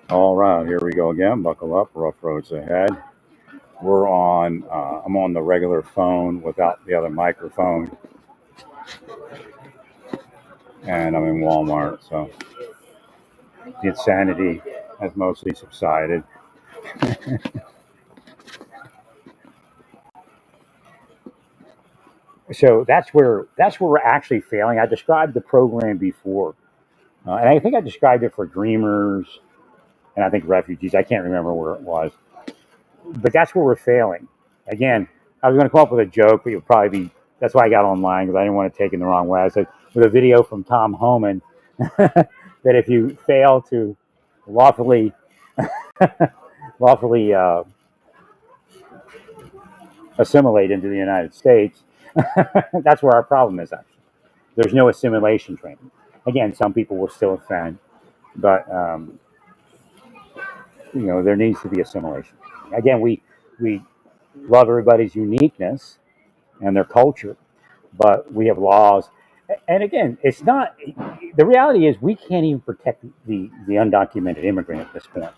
All right, here we go again. Buckle up, rough roads ahead. I'm on the regular phone without the other microphone, and I'm in Walmart, so the insanity has mostly subsided. So that's where we're actually failing. I described the program before, and I think I described it for dreamers and I think refugees. I can't remember where it was, but that's where we're failing. Again, I was going to come up with a joke, but it would probably be that's why I got online because I didn't want to take it the wrong way. I said with a video from Tom Homan that if you fail to lawfully lawfully assimilate into the United States, that's where our problem is. Actually, there's no assimilation training. Again, some people will still offend, but there needs to be assimilation. Again, we love everybody's uniqueness and their culture, but we have laws. And again, it's not. The reality is we can't even protect the undocumented immigrant at this point.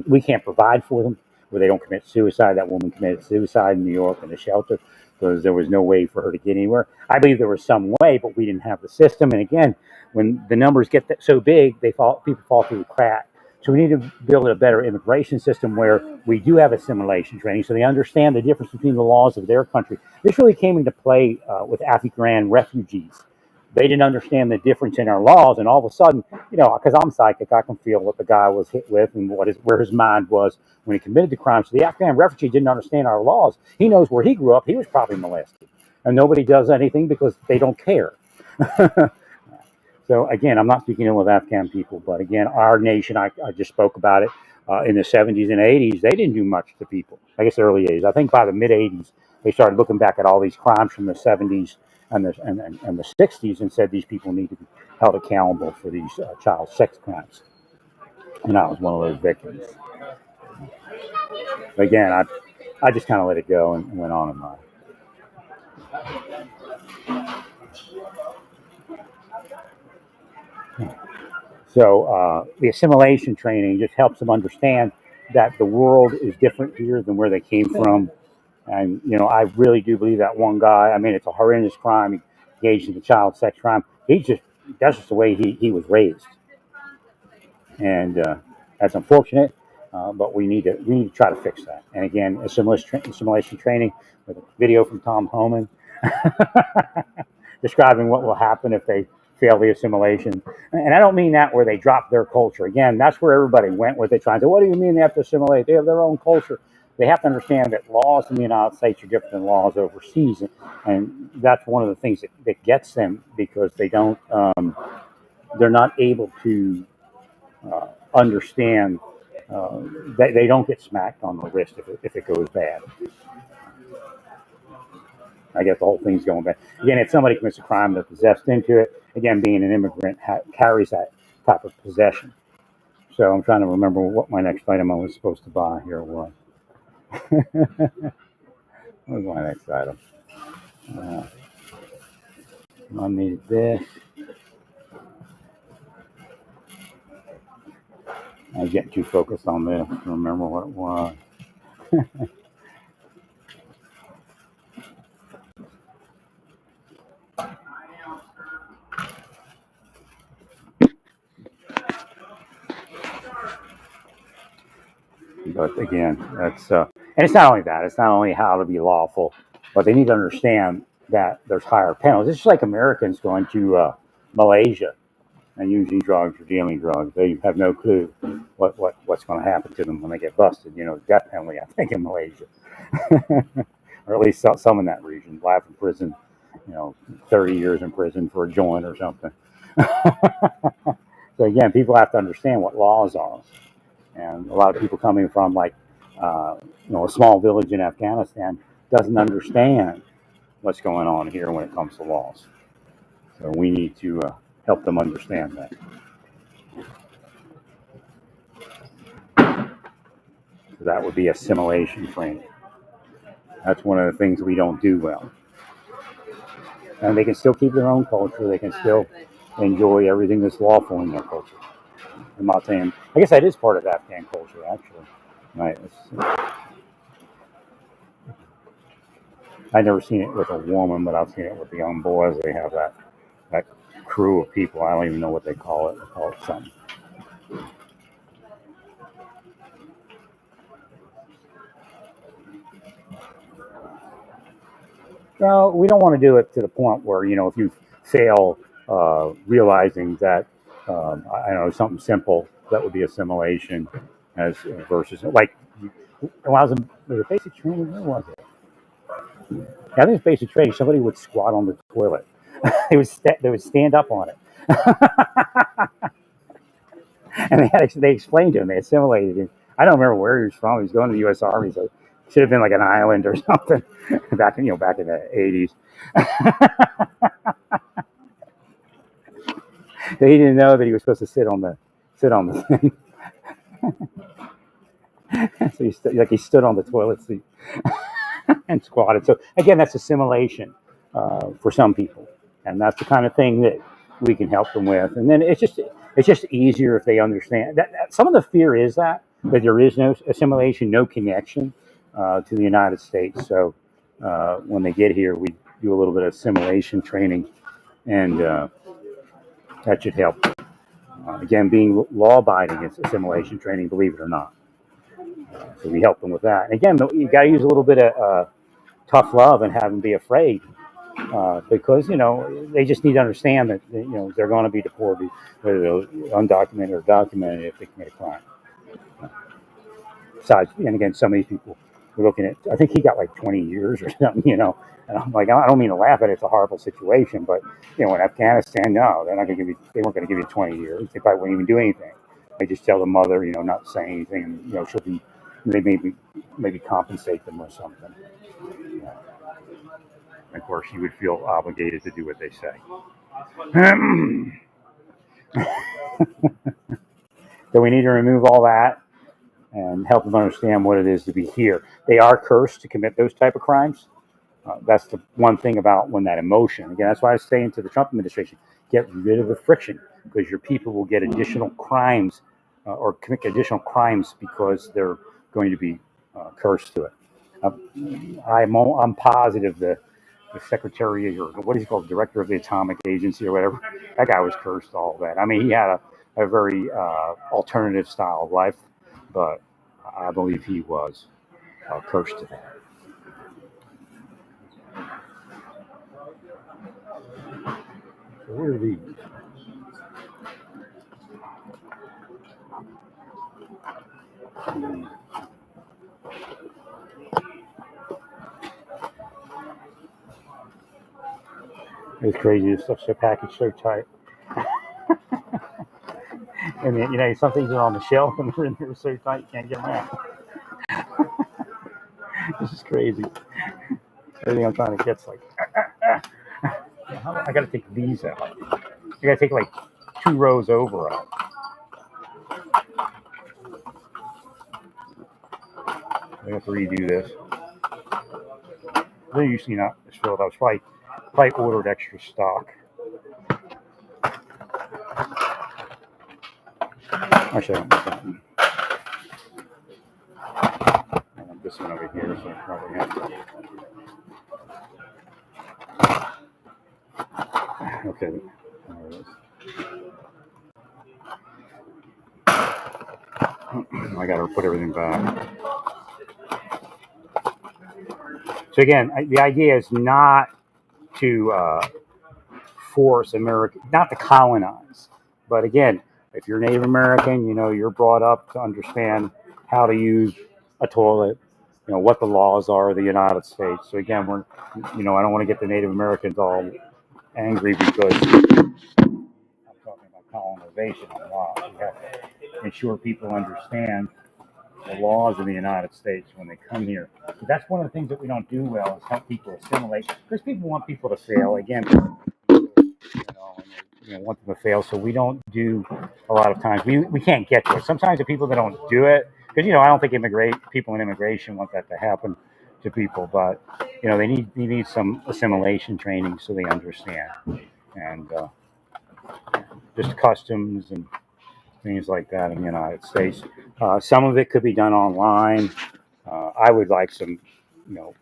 We can't provide for them where they don't commit suicide. That woman committed suicide in New York in the shelter because there was no way for her to get anywhere. I believe there was some way, but we didn't have the system. And again, when the numbers get so big, people fall through the crack. So we need to build a better immigration system where we do have assimilation training, so they understand the difference between the laws of their country. This really came into play with Afghan refugees. They didn't understand the difference in our laws, and all of a sudden, because I'm psychic, I can feel what the guy was hit with and where his mind was when he committed the crime. So the Afghan refugee didn't understand our laws. He knows where he grew up. He was probably molested, and nobody does anything because they don't care. So again, I'm not speaking ill of Afghan people, but again, our nation, I just spoke about it in the 70s and 80s. They didn't do much to people. I guess the early 80s. I think by the mid 80s, they started looking back at all these crimes from the 70s and the 60s and said these people need to be held accountable for these child sex crimes. And I was one of those victims. But again, I just kind of let it go and went on in my. So the assimilation training just helps them understand that the world is different here than where they came from. And, I really do believe that one guy, I mean, it's a horrendous crime. He engaged in the child sex crime. That's just the way he was raised. And that's unfortunate, but we need to try to fix that. And again, assimilation training with a video from Tom Homan describing what will happen if they fail the assimilation. And I don't mean that where they drop their culture. Again, that's where everybody went with it, trying to say, what do you mean they have to assimilate? They have their own culture. They have to understand that laws in the United States are different than laws overseas. And that's one of the things that gets them because they're not able to understand. They don't get smacked on the wrist if it goes bad. I guess the whole thing's going bad. Again, if somebody commits a crime, they're possessed into it. Again, being an immigrant carries that type of possession. So I'm trying to remember what my next item I was supposed to buy here was. What was my next item? Uh, I needed this. I was getting too focused on this to remember what it was. But again, and it's not only that. It's not only how to be lawful, but they need to understand that there's higher penalties. It's just like Americans going to Malaysia and using drugs or dealing drugs. They have no clue what's going to happen to them when they get busted. Death penalty, I think, in Malaysia, or at least some in that region. Life in prison, 30 years in prison for a joint or something. So again, people have to understand what laws are. And a lot of people coming from a small village in Afghanistan doesn't understand what's going on here when it comes to laws. So we need to help them understand that. So that would be assimilation training. That's one of the things we don't do well. And they can still keep their own culture. They can still enjoy everything that's lawful in their culture. I'm not saying. I guess that is part of Afghan culture, actually. Right. I've never seen it with a woman, but I've seen it with the young boys. They have that crew of people. I don't even know what they call it. They call it something. No, we don't want to do it to the point where if you fail, realizing that I don't know something simple that would be assimilation, as versus like when I was it basic training? Where was it? Yeah, I think it's basic training. Somebody would squat on the toilet. They would stand up on it, and they explained to him. They assimilated him. I don't remember where he was from. He was going to the U.S. Army, so it should have been like an island or something back in the 80s. He didn't know that he was supposed to sit on the thing. So he stood on the toilet seat and squatted. So again, that's assimilation for some people, and that's the kind of thing that we can help them with. And then it's just easier if they understand that some of the fear is that there is no assimilation, no connection to the United States. So when they get here, we do a little bit of assimilation training, and that should help. Again, being law-abiding is assimilation training, believe it or not. So we help them with that. And again, you got to use a little bit of tough love and have them be afraid because they just need to understand that they're going to be deported, whether they're undocumented or documented, if they commit a crime. Besides, and again, some of these people we're looking at. I think he got like 20 years or something. And I'm like, I don't mean to laugh at it. It's a horrible situation, but in Afghanistan, no, they're not going to give you. They weren't going to give you 20 years. They probably wouldn't even do anything. They just tell the mother, not to say anything, and she'll be. They maybe compensate them or something. Yeah. Of course, she would feel obligated to do what they say. So we need to remove all that and help them understand what it is to be here. They are cursed to commit those type of crimes. That's the one thing about when that emotion. Again, that's why I was saying to the Trump administration, get rid of the friction because your people will get additional crimes or commit additional crimes because they're going to be cursed to it. I'm positive the secretary or what is he called, director of the atomic agency or whatever, that guy was cursed all that. I mean, he had a very alternative style of life, but I believe he was cursed to that. So what are these? It's crazy. This stuff's so packaged so tight. And some things are on the shelf and they're in there so tight you can't get them out. This is crazy. Everything I'm trying to get's like, I got to take these out. I got to take like 2 rows over out. I have to redo this. They're usually not as filled. I was probably ordered extra stock. Actually, I don't know something. I want this one over here, so I probably have to. Okay, there it is. I got to put everything back. So again, the idea is not to force America, not to colonize, but again, if you're Native American, you're brought up to understand how to use a toilet, what the laws are of the United States. So again, I don't want to get the Native Americans all angry because I'm talking about colonization a lot. We have to make sure people understand the laws of the United States when they come here. But that's one of the things that we don't do well is help people assimilate because people want people to fail. Again, want them to fail. So we don't do a lot of times. We can't get to it. Sometimes the people that don't do it, because I don't think people in immigration want that to happen to people, but they need some assimilation training so they understand and just customs and things like that in the United States. Some of it could be done online. I would like some, you know,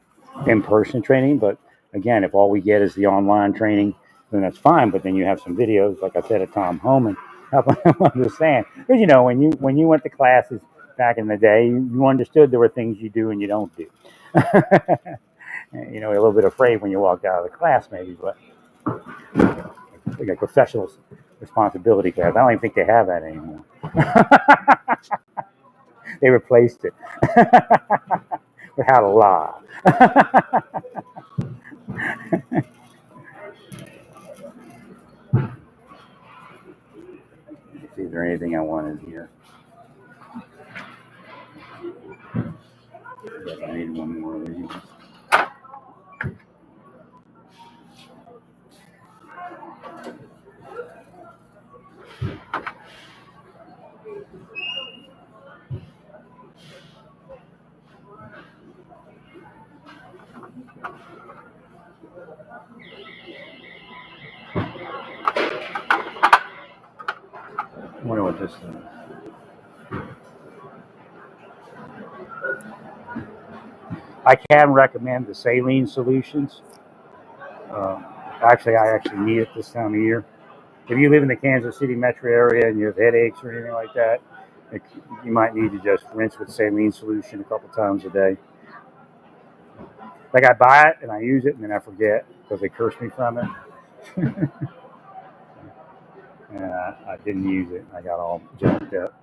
in-person training, but again, if all we get is the online training, then that's fine. But then you have some videos, like I said, of Tom Homan, helping them understand. Because when you went to classes back in the day, you understood there were things you do and you don't do. You're a little bit afraid when you walked out of the class, maybe, but like professional responsibility class. I don't even think they have that anymore. They replaced it with how to lie. Is there anything I wanted here? Yes, I need one more of these. I wonder what this is. I can recommend the saline solutions. Uh, I actually need it this time of year. If you live in the Kansas City metro area and you have headaches or anything like that, you might need to just rinse with saline solution a couple times a day. Like I buy it and I use it and then I forget because they curse me from it. And I didn't use it. I got all jacked up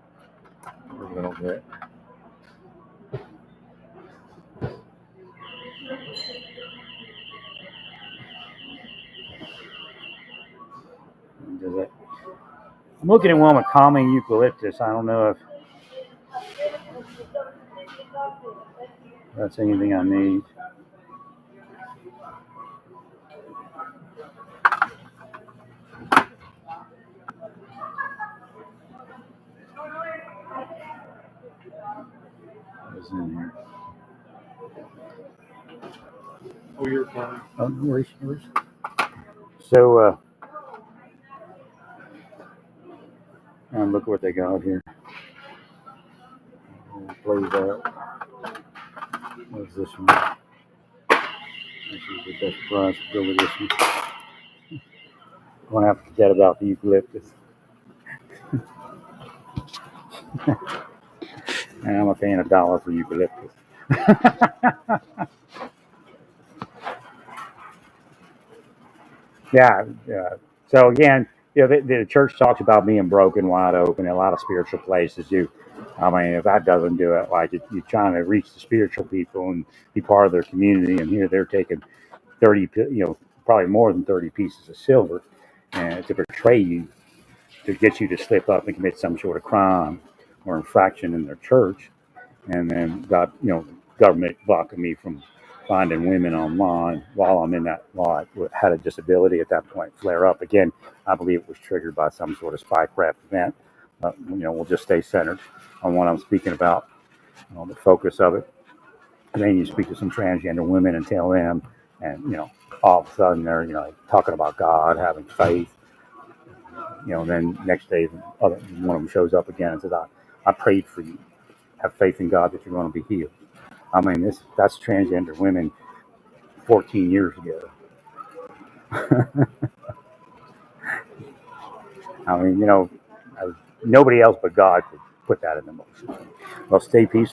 for a little bit. Does it? I'm looking at one with calming eucalyptus. I don't know if that's anything I need. What's in here? Oh, you're fine. Oh, no worries, no worries. So, and look what they got here. Play that. What's this one? This is the best price. Go with this one. I'm gonna have to forget about the eucalyptus. And I'm paying $1 for eucalyptus. Yeah, yeah. So again, the church talks about being broken wide open. A lot of spiritual places do. I mean, if that doesn't do it, like you're trying to reach the spiritual people and be part of their community, and here they're taking 30, probably more than 30 pieces of silver, and to betray you, to get you to slip up and commit some sort of crime or infraction in their church, and then government blocking me from finding women online while I had a disability at that point flare up again. I believe it was triggered by some sort of spycraft event. We'll just stay centered on what I'm speaking about, the focus of it. And then you speak to some transgender women and tell them, and all of a sudden they're talking about God, having faith. Then next day, one of them shows up again and says, "I prayed for you. Have faith in God that you're going to be healed." I mean, that's transgender women 14 years ago. I mean, nobody else but God could put that into motion. Well, stay peaceful.